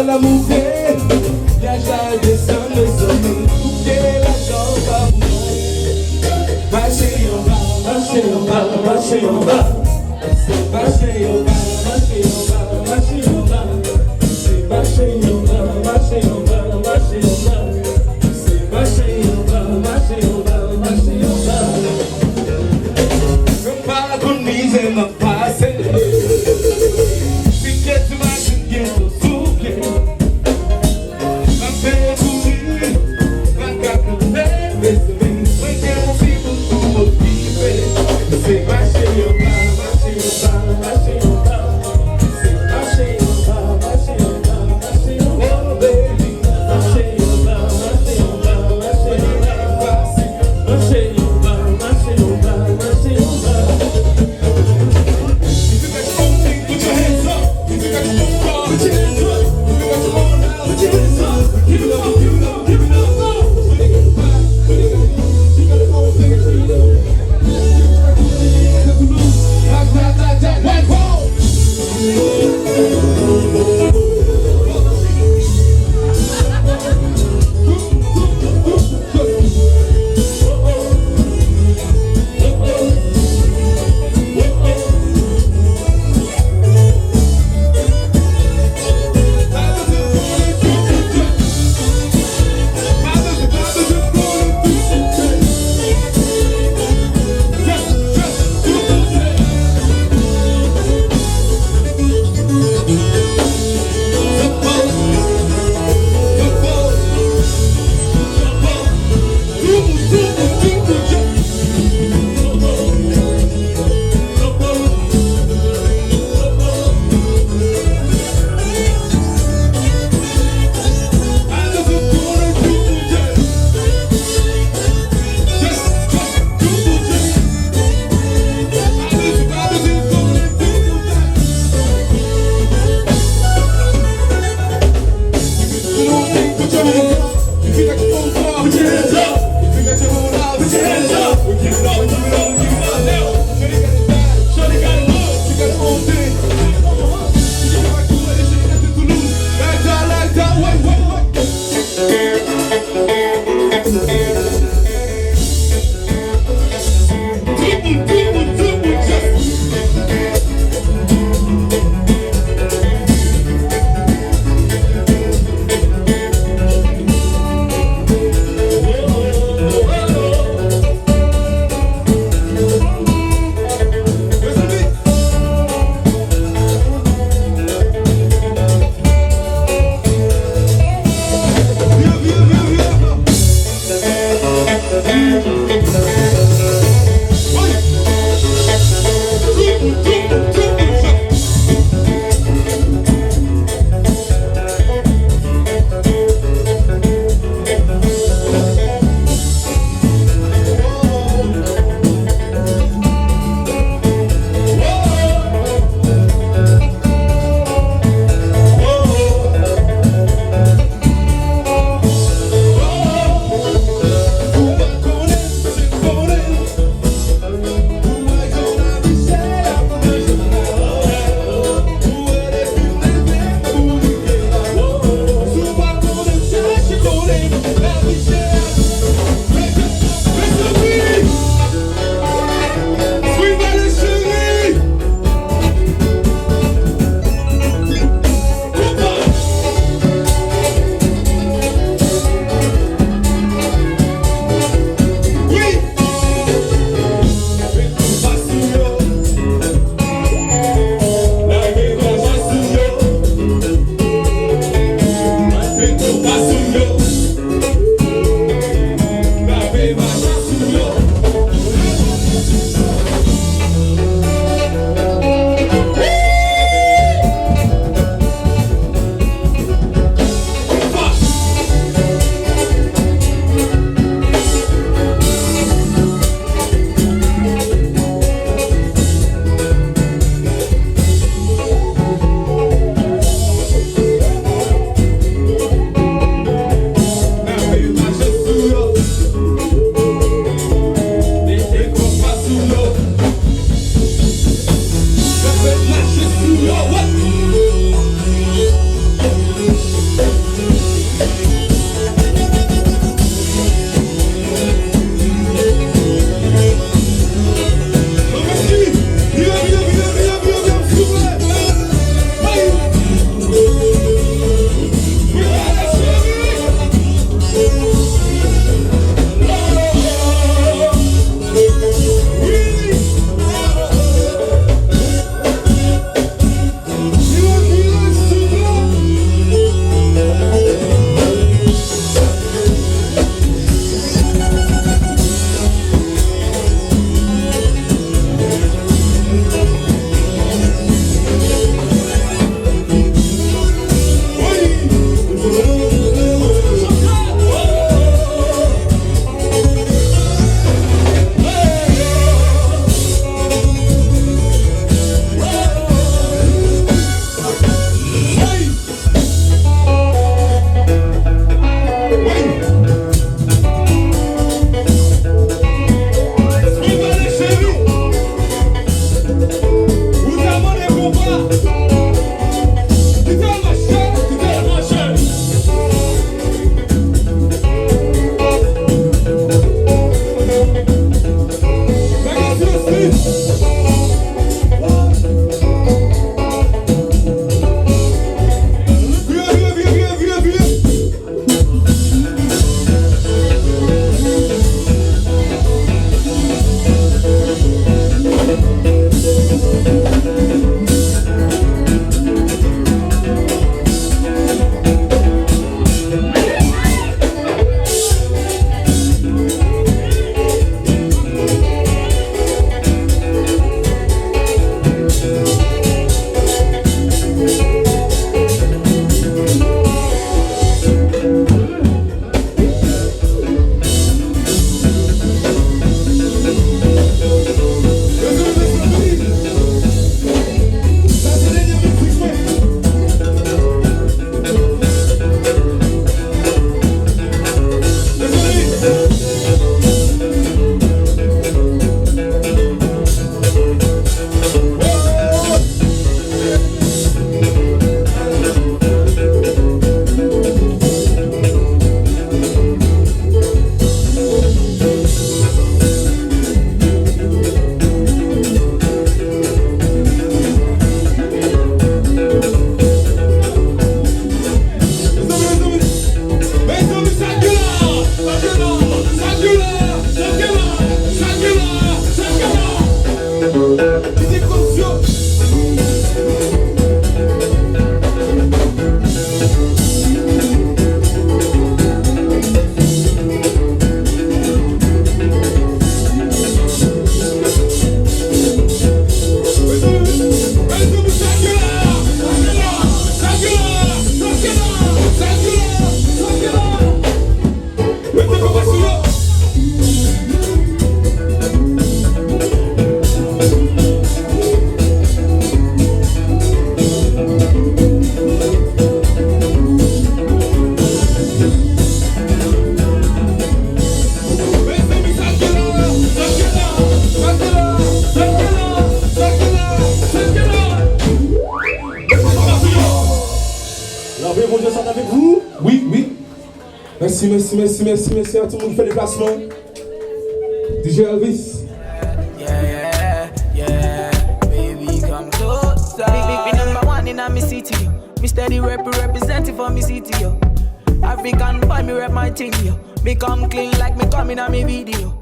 la montée, la joie descend le sommet, et la joie va bouger. Marchez en bas, marchez en bas, marchez en bas. Marchez en bas, marchez en bas, marchez en bas. Marchez en bas, marchez en bas, marchez en bas. Marchez en bas, marchez en bas, marchez en bas. Comme pas qu'on mise ma passe. musique consciente. Avec vous? Oui, oui. Merci, merci, merci, merci, merci à tout le monde qui fait les placements. DJ Elvis. Yeah, baby, come closer. Big number one in my city, yo. Me steady representing for me city, yo. African boy, me rep my thing, yo. Me come clean like me coming on me video.